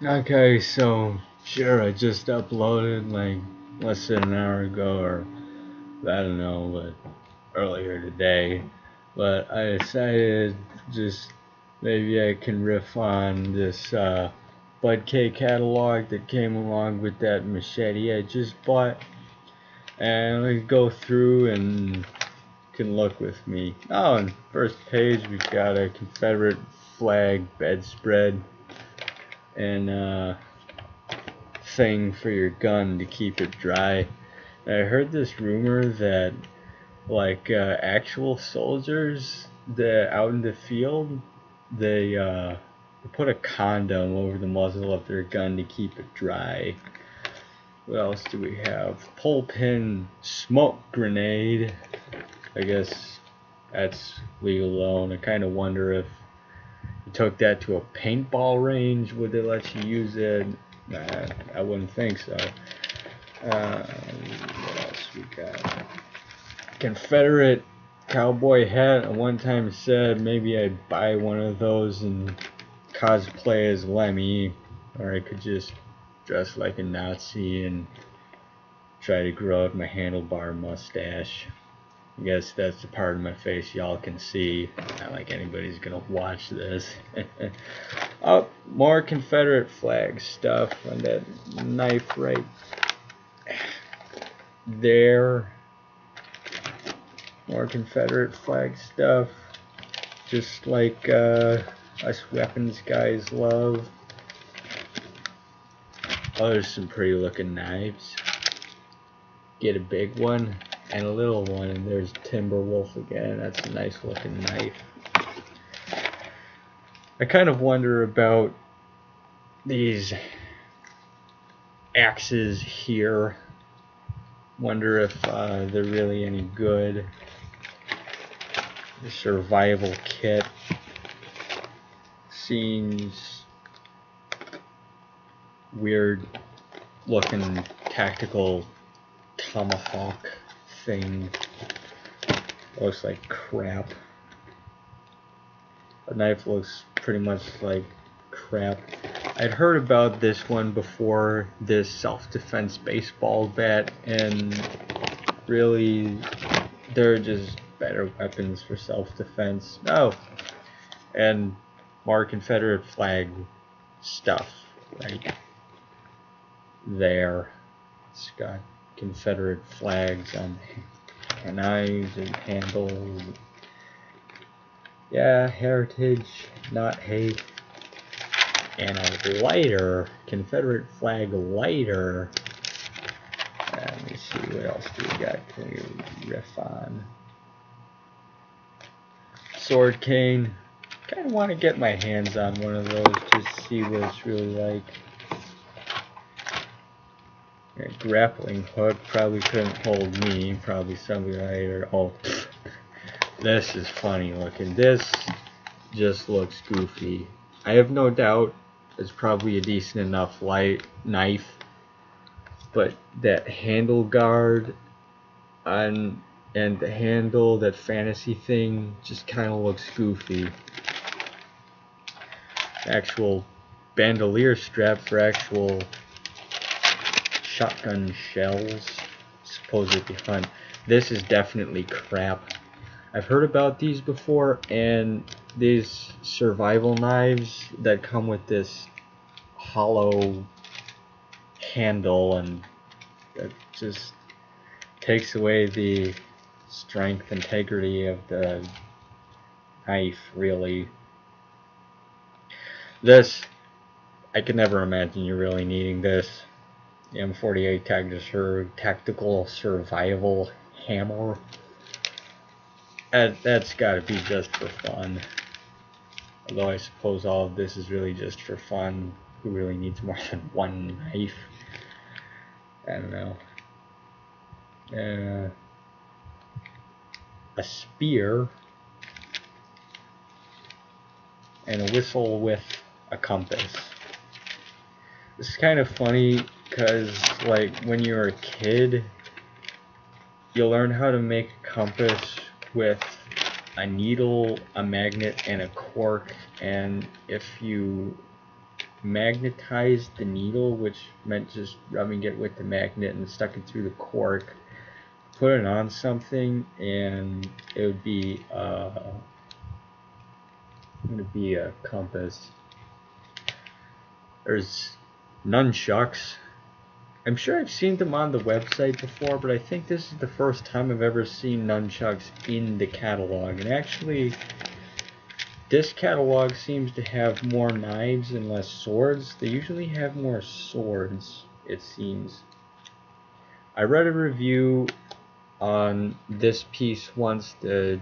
Okay, so sure, I just uploaded like less than an hour ago, or I don't know, but earlier today. But I decided just maybe I can riff on this BUDK catalog that came along with that machete I just bought, and we go through and can look with me. Oh, and first page we got a Confederate flag bedspread and thing for your gun to keep it dry. I heard this rumor that like actual soldiers that out in the field, they put a condom over the muzzle of their gun to keep it dry. What else do we have? Pole pin smoke grenade. I guess that's legal though, and I kind of wonder if you took that to a paintball range, would they let you use it? Nah, I wouldn't think so. What else we got? Confederate cowboy hat. I one time said maybe I'd buy one of those and cosplay as Lemmy, or I could just dress like a Nazi and try to grow out my handlebar mustache. I guess that's the part of my face y'all can see. Not like anybody's gonna watch this. Oh, more Confederate flag stuff on that knife right there. More Confederate flag stuff. Just like us weapons guys love. Oh, there's some pretty looking knives. Get a big one and a little one, and there's Timberwolf again. That's a nice looking knife. I kind of wonder about these axes here. Wonder if they're really any good. The survival kit seems weird looking tactical tomahawk thing. Looks like crap. The knife looks pretty much like crap. I'd heard about this one before, this self-defense baseball bat, and really they're just better weapons for self-defense. Oh, and more Confederate flag stuff right there. It's got Confederate flags on knives and handles. Yeah, heritage, not hate. And a lighter, Confederate flag lighter. Let me see, what else do we got? Can we riff on? Sword cane. Kind of want to get my hands on one of those just to see what it's really like. A grappling hook probably couldn't hold me. Probably somebody later. Oh, this is funny looking. This just looks goofy. I have no doubt it's probably a decent enough light knife, but that handle guard on and the handle, that fantasy thing, just kind of looks goofy. Actual bandolier strap for actual shotgun shells, supposedly hunt. This is definitely crap. I've heard about these before, and these survival knives that come with this hollow handle, and that just takes away the strength, integrity of the knife, really. This, I could never imagine you really needing this. The M48 tactical survival hammer. That's gotta be just for fun. Although I suppose all of this is really just for fun. Who really needs more than one knife? I don't know. A spear and a whistle with a compass. This is kind of funny because, like, when you're a kid, you learn how to make a compass with a needle, a magnet, and a cork, and if you magnetized the needle, which meant just rubbing it with the magnet and stuck it through the cork, put it on something, and it would be a compass. There's nunchucks. I'm sure I've seen them on the website before, but I think this is the first time I've ever seen nunchucks in the catalog. And actually, this catalog seems to have more knives and less swords. They usually have more swords, it seems. I read a review on this piece once, the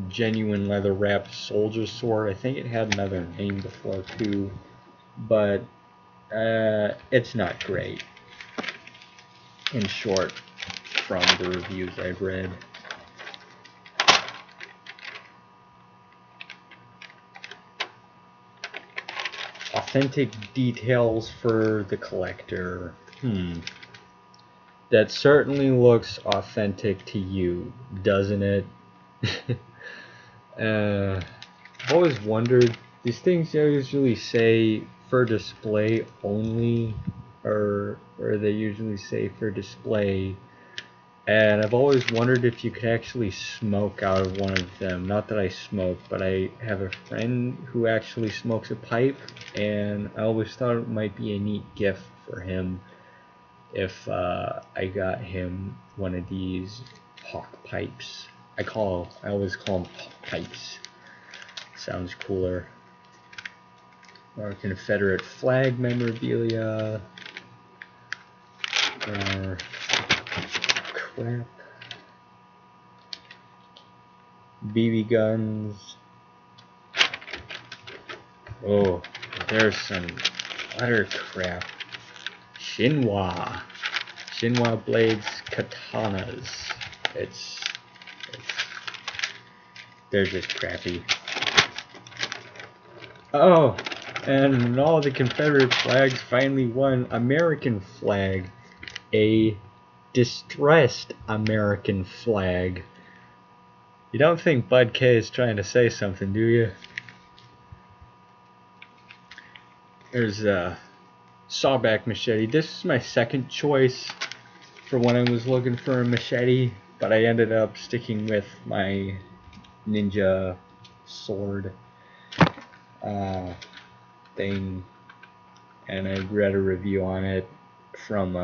genuine leather wrapped soldier sword. I think it had another name before too, but it's not great, in short, from the reviews I've read. Authentic details for the collector. That certainly looks authentic to you, doesn't it? I've always wondered, these things usually say for display only, or they usually say for display, and I've always wondered if you could actually smoke out of one of them. Not that I smoke, but I have a friend who actually smokes a pipe, and I always thought it might be a neat gift for him if I got him one of these hawk pipes. I always call them hawk pipes. Sounds cooler. Or Confederate flag memorabilia. Or crap. BB guns. Oh, there's some utter crap. Shinwa blades, katanas. They're just crappy. Oh, and all the Confederate flags finally won American flag, a distressed American flag. You don't think BUDK is trying to say something, do you? There's a sawback machete. This is my second choice for when I was looking for a machete, but I ended up sticking with my ninja sword thing, and I read a review on it from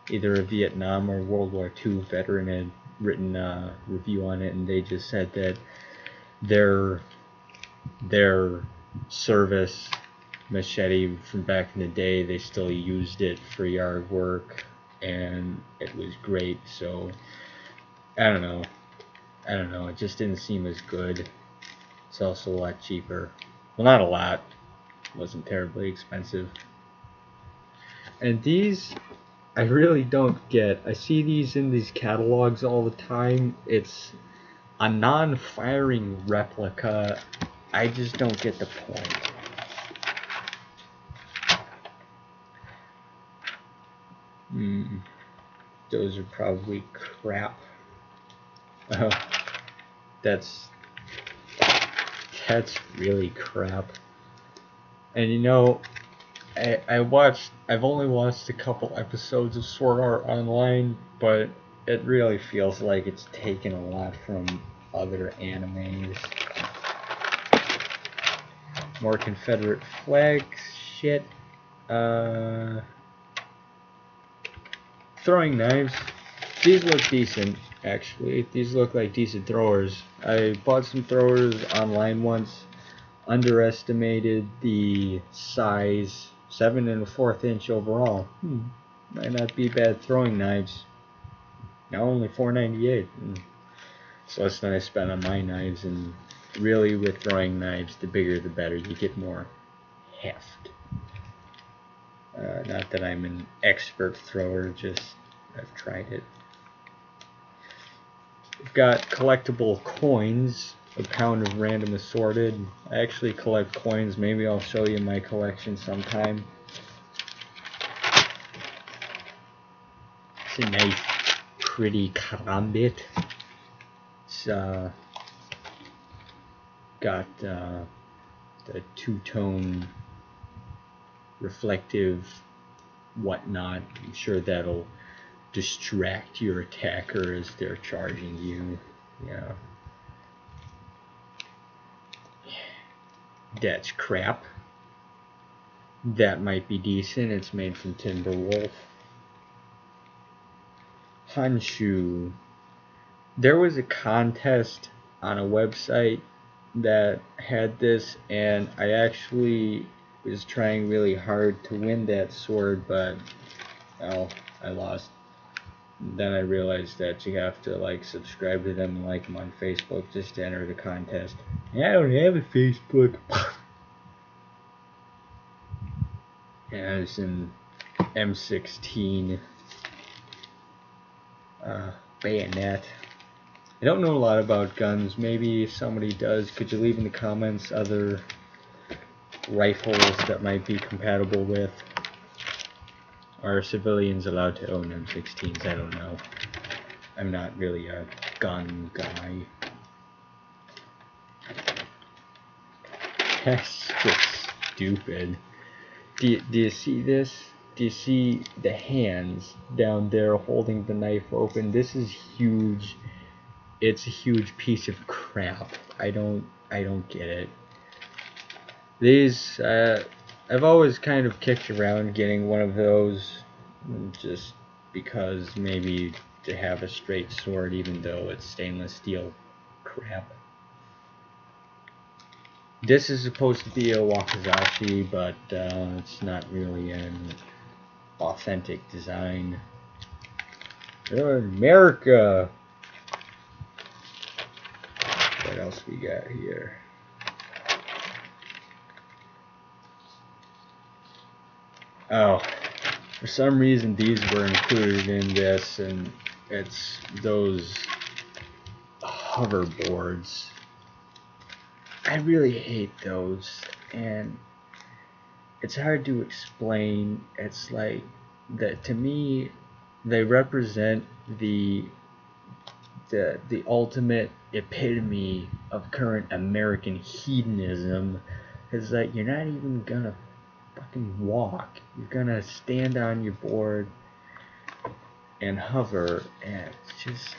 either a Vietnam or World War II veteran had written a review on it, and they just said that their service machete from back in the day, they still used it for yard work, and it was great. So I don't know, it just didn't seem as good. It's also a lot cheaper. Well, not a lot, it wasn't terribly expensive. And these I really don't get. I see these in these catalogs all the time. It's a non-firing replica. I just don't get the point. Those are probably crap. Oh, that's really crap. And you know, I've only watched a couple episodes of Sword Art Online, but it really feels like it's taken a lot from other animes. More Confederate flag shit. Throwing knives. These look decent, actually. These look like decent throwers. I bought some throwers online once. Underestimated the size. 7 1/4 inch overall. Might not be bad throwing knives. Now only $4.98. It's less than I spent on my knives, and really with throwing knives, the bigger the better. You get more heft. Not that I'm an expert thrower, just I've tried it. We've got collectible coins, a pound of random assorted. I actually collect coins. Maybe I'll show you my collection sometime. It's a nice, pretty karambit. It's got the two-tone reflective whatnot. I'm sure that'll distract your attacker as they're charging you. Yeah. That's crap. That might be decent. It's made from Timberwolf. Hanshu. There was a contest on a website that had this, and I actually was trying really hard to win that sword, but well, I lost. Then I realized that you have to like subscribe to them and like them on Facebook just to enter the contest. And I don't have a Facebook. Yeah, it's in M16 bayonet. I don't know a lot about guns. Maybe if somebody does, could you leave in the comments other rifles that might be compatible with? Are civilians allowed to own M16s? I don't know. I'm not really a gun guy. That's just stupid. Do you see this? Do you see the hands down there holding the knife open? This is huge. It's a huge piece of crap. I don't get it. These I've always kind of kicked around getting one of those just because maybe to have a straight sword even though it's stainless steel crap. This is supposed to be a wakizashi, but it's not really an authentic design. America! What else we got here? Oh, for some reason these were included in this, and it's those hoverboards. I really hate those, and it's hard to explain. It's like that to me, they represent the ultimate epitome of current American hedonism. Is that you're not even gonna fucking walk. You're gonna stand on your board and hover, and just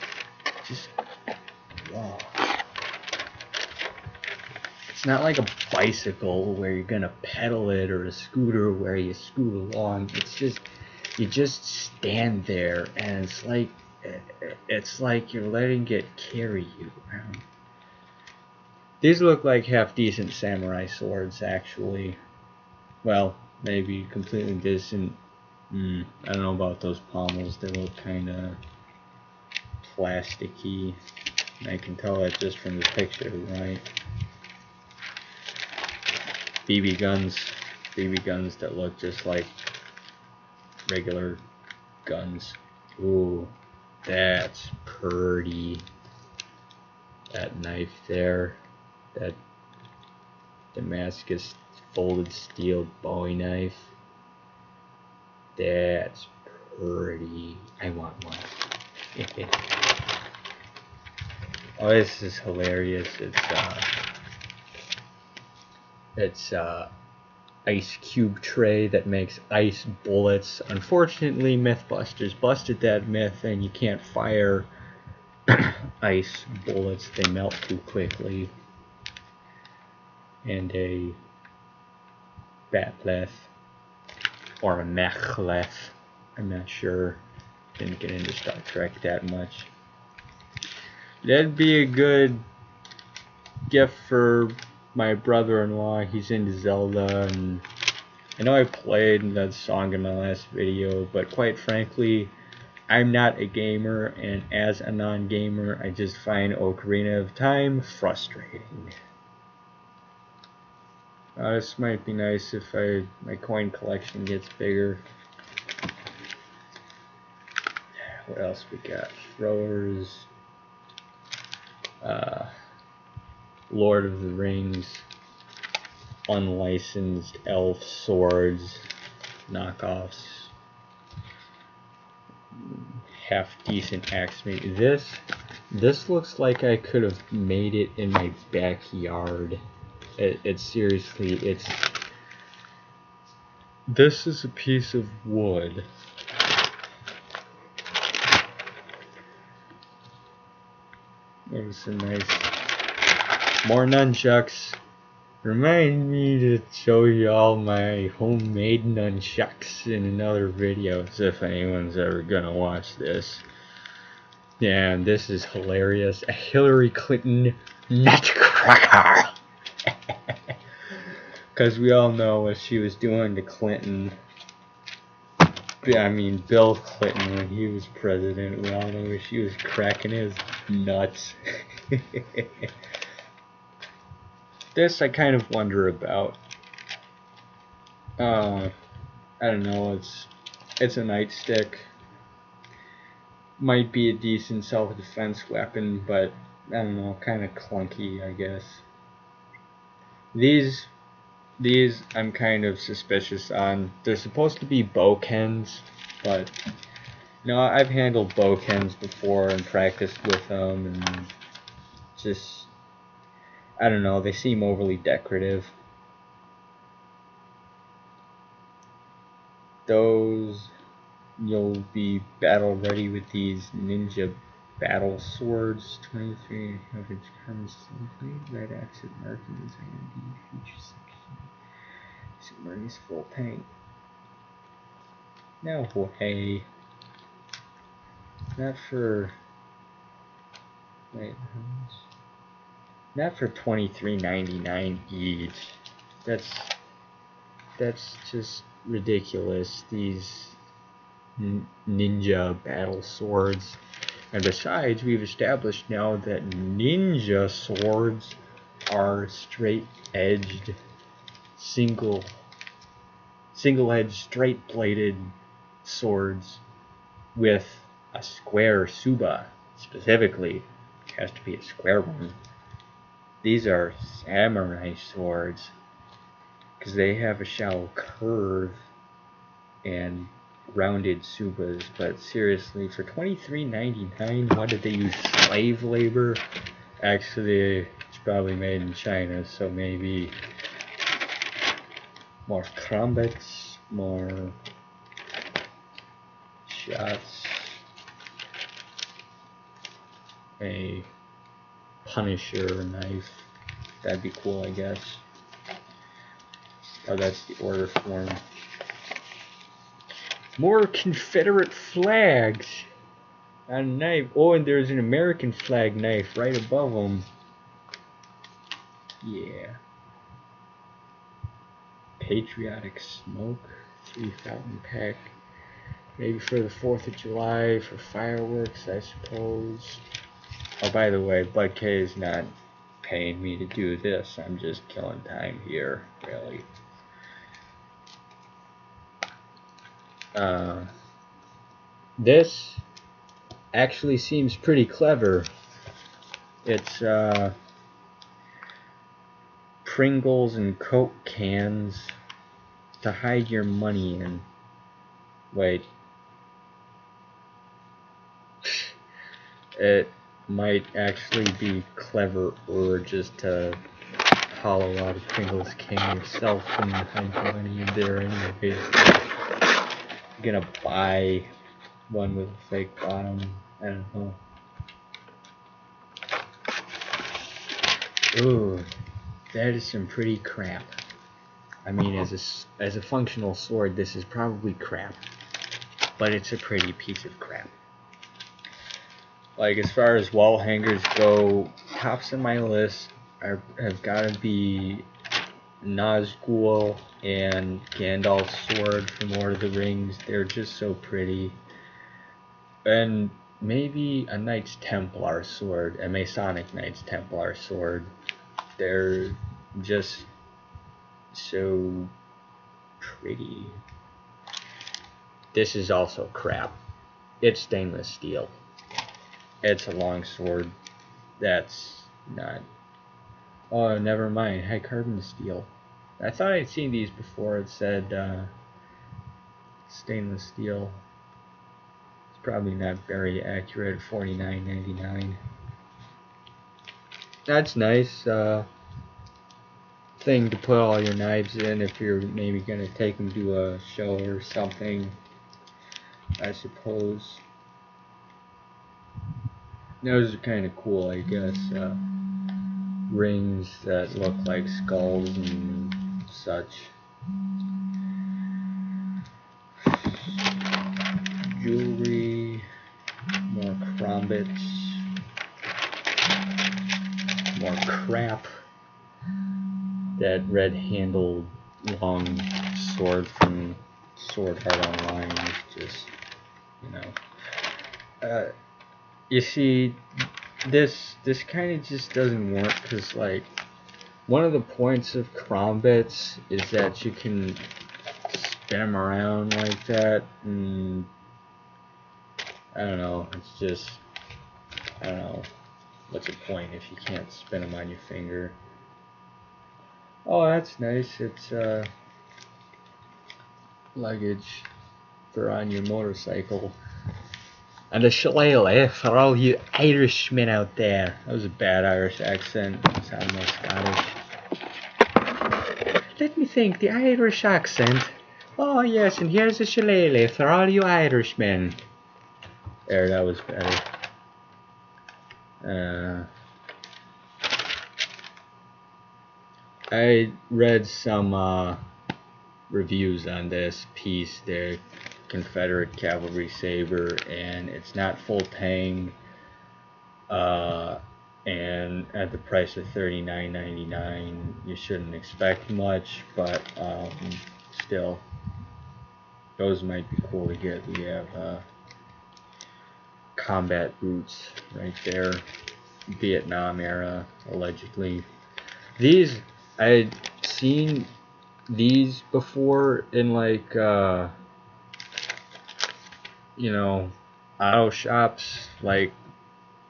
walk. It's not like a bicycle where you're gonna pedal it, or a scooter where you scoot along. It's just you just stand there, and it's like you're letting it carry you around. These look like half decent samurai swords, actually. Well, maybe completely decent. I don't know about those pommels. They look kind of plasticky. I can tell that just from the picture, right? BB guns that look just like regular guns. Ooh, that's pretty. That knife there, that Damascus folded steel Bowie knife. That's pretty. I want one. Oh, this is hilarious. It's ice cube tray that makes ice bullets. Unfortunately, Mythbusters busted that myth, and you can't fire ice bullets. They melt too quickly. And a batleth or a mechleth. I'm not sure. Didn't get into Star Trek that much. That'd be a good gift for my brother-in-law. He's into Zelda, and I know I played that song in my last video, but quite frankly, I'm not a gamer, and as a non-gamer, I just find Ocarina of Time frustrating. This might be nice if my coin collection gets bigger. What else we got? Throwers. Lord of the Rings. Unlicensed elf swords. Knockoffs. Half decent axe maybe. This looks like I could have made it in my backyard. It's seriously, This is a piece of wood. There's a nice, more nunchucks. Remind me to show you all my homemade nunchucks in another video, if anyone's ever gonna watch this. Yeah, and this is hilarious. A Hillary Clinton nutcracker. Because we all know what she was doing to Clinton. I mean, Bill Clinton, when he was president, we all know she was cracking his nuts. This I kind of wonder about. I don't know. It's a nightstick. Might be a decent self-defense weapon, but I don't know. Kind of clunky, I guess. These I'm kind of suspicious on. They're supposed to be bokens, but no, I've handled bokens before and practiced with them, and just, I don't know, they seem overly decorative. Those, you'll be battle ready with these ninja battle swords. 23 average comes red accent markings and feature section. Submarines full tank. No way. Not for, wait, not for $23.99 each. That's just ridiculous. These ninja battle swords. And besides, we've established now that ninja swords are straight-edged, single-edged, straight-bladed swords with a square tsuba. Specifically, it has to be a square one. These are samurai swords because they have a shallow curve and rounded tsubas. But seriously, for $23.99, what did they use? Slave labor? Actually, it's probably made in China, so maybe more crumbets, more shots, a Punisher knife. That'd be cool, I guess. Oh, that's the order form. More Confederate flags. A knife. Oh, and there's an American flag knife right above them. Yeah. Patriotic smoke. 3,000 pack. Maybe for the 4th of July, for fireworks, I suppose. Oh, by the way, BUDK is not paying me to do this. I'm just killing time here, really. This actually seems pretty clever. It's Pringles and Coke cans to hide your money in. Wait. It might actually be clever, or just to hollow out a Pringles can yourself and hide your money in there anyways. I'm gonna buy one with a fake bottom. I don't know. Ooh, that is some pretty crap. I mean, as a functional sword, this is probably crap, but it's a pretty piece of crap. Like, as far as wall hangers go, tops of my list have got to be Nazgul and Gandalf's sword from Lord of the Rings. They're just so pretty. And maybe a Knights Templar sword, a Masonic Knights Templar sword. They're just so pretty. This is also crap. It's stainless steel. It's a long sword. That's not... Oh, never mind. High carbon steel. I thought I'd seen these before. It said stainless steel. It's probably not very accurate. $49.99. That's nice. thing to put all your knives in if you're maybe gonna take them to a show or something, I suppose. Those are kind of cool, I guess. Rings that look like skulls and such. Jewelry, more crombits, more crap. That red-handled long sword from Sword Art Online is just, you know. You see, this kind of just doesn't work because, like, one of the points of crombits is that you can spin them around like that, and I don't know, it's just, I don't know, what's the point if you can't spin them on your finger? Oh, that's nice, it's luggage for on your motorcycle. And a shillelagh for all you Irishmen out there. That was a bad Irish accent. It sounded more Scottish. Let me think, the Irish accent. Oh yes, and here's a shillelagh for all you Irishmen. There, that was better. I read some reviews on this piece, the Confederate Cavalry Saber, and it's not full tang, and at the price of $39.99 you shouldn't expect much, but still, those might be cool to get. We have combat boots right there, Vietnam era, allegedly. These, I'd seen these before in, like, you know, auto shops, like,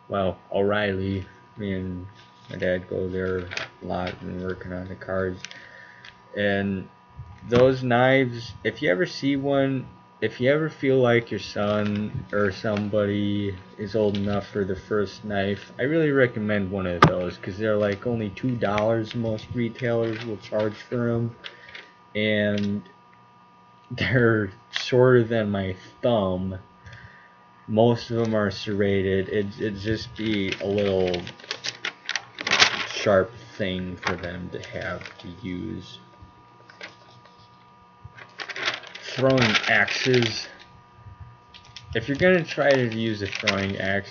well, O'Reilly. Me and my dad go there a lot and working on the cars. And those knives, if you ever see one, if you ever feel like your son or somebody is old enough for the first knife, I really recommend one of those because they're like only $2 most retailers will charge for them. And they're shorter than my thumb. Most of them are serrated. It'd just be a little sharp thing for them to have to use. Throwing axes. If you're gonna try to use a throwing axe,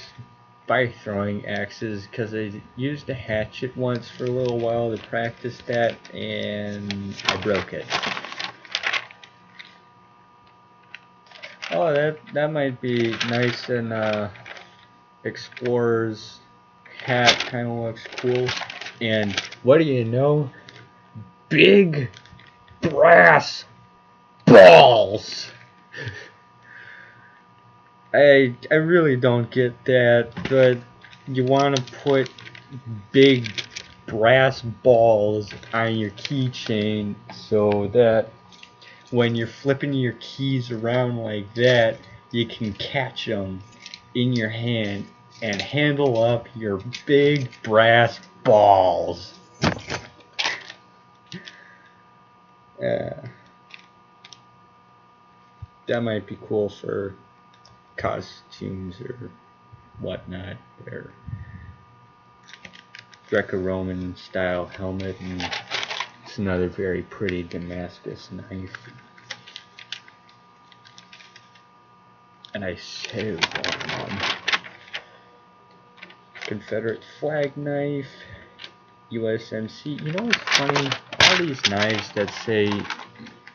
buy throwing axes, because I used a hatchet once for a little while to practice that, and I broke it. Oh, that might be nice, and Explorer's hat kind of looks cool. And what do you know? Big brass balls. I really don't get that, but you want to put big brass balls on your keychain so that when you're flipping your keys around like that, you can catch them in your hand and handle up your big brass balls. That might be cool for costumes or whatnot. Or Greco-Roman style helmet, and it's another very pretty Damascus knife. And I so want one. Confederate flag knife, USMC. You know what's funny? All these knives that say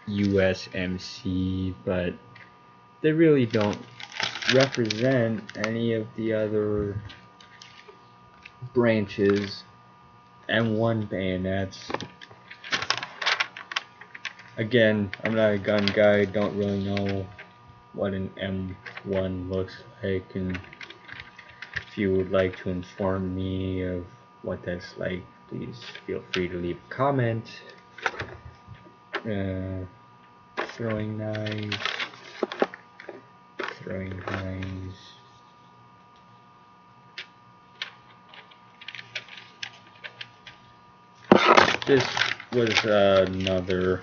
USMC, but they really don't represent any of the other branches. M1 bayonets. Again, I'm not a gun guy, don't really know what an M1 looks like, and if you would like to inform me of what that's like, please feel free to leave a comment. Throwing knives. Just was another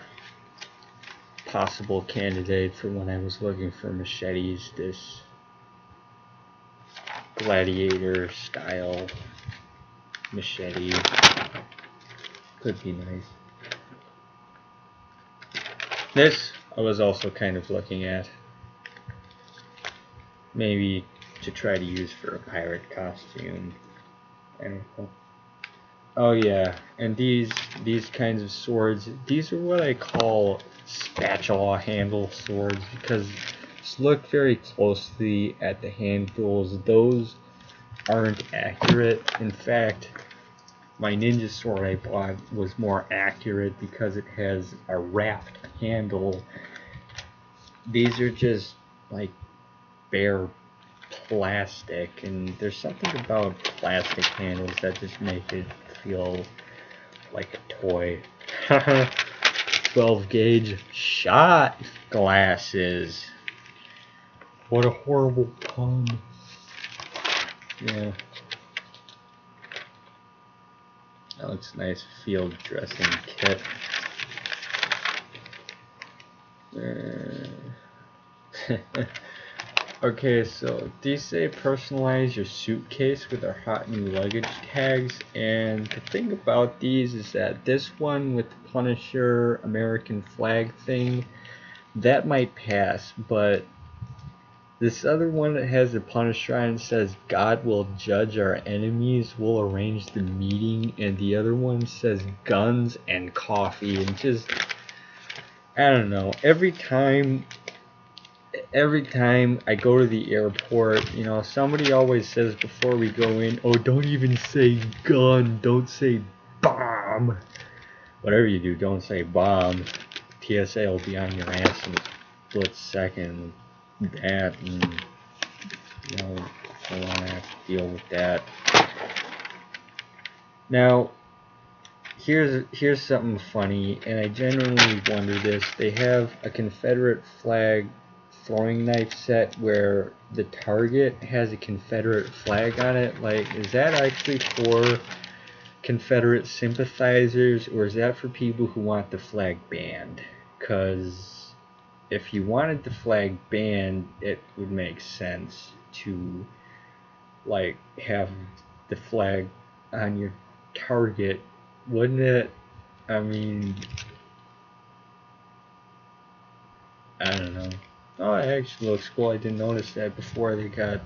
possible candidate for when I was looking for machetes. This gladiator style machete could be nice. This I was also kind of looking at, maybe to try to use for a pirate costume. I don't know. Oh yeah, and these kinds of swords, these are what I call spatula handle swords, because just look very closely at the handles. Those aren't accurate. In fact, my ninja sword I bought was more accurate because it has a wrapped handle. These are just like bare plastic, and there's something about plastic handles that just make it feel like a toy. 12 gauge shot glasses. What a horrible pun. Yeah. That looks nice. Field dressing kit. Okay, so these say personalize your suitcase with our hot new luggage tags, and the thing about these is that this one with the Punisher American flag thing, that might pass, but this other one that has the Punisher on it says God will judge our enemies, we'll arrange the meeting, and the other one says guns and coffee, and just, I don't know, every time I go to the airport, you know, somebody always says before we go in, oh, don't even say gun, don't say bomb. Whatever you do, don't say bomb. TSA will be on your ass in a split second. That, and, you know, I don't want to have to deal with that. Now, here's something funny, and I genuinely wonder this. They have a Confederate flag throwing knife set where the target has a Confederate flag on it. Like, is that actually for Confederate sympathizers, or is that for people who want the flag banned? Because if you wanted the flag banned, it would make sense to, like, have the flag on your target, wouldn't it? I mean, I don't know. Oh, it actually looks cool. I didn't notice that before. They got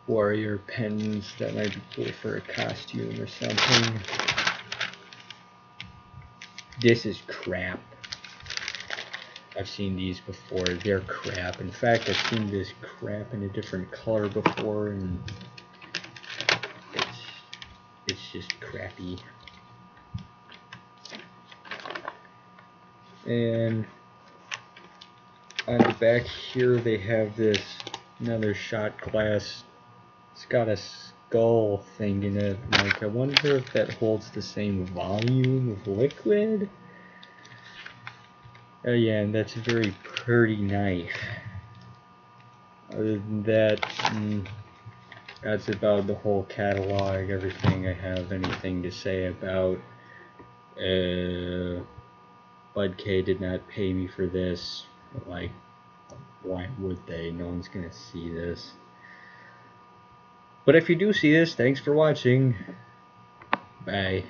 warrior pens that might be cool for a costume or something. This is crap. I've seen these before. They're crap. In fact, I've seen this crap in a different color before, and it's just crappy. And on the back here they have this another shot glass. It's got a skull thing in it. Like, I wonder if that holds the same volume of liquid. Oh yeah, and that's a very pretty knife. Other than that, that's about the whole catalog, everything I have anything to say about. BUDK did not pay me for this. Like, why would they? No one's gonna see this. But if you do see this, thanks for watching. Bye.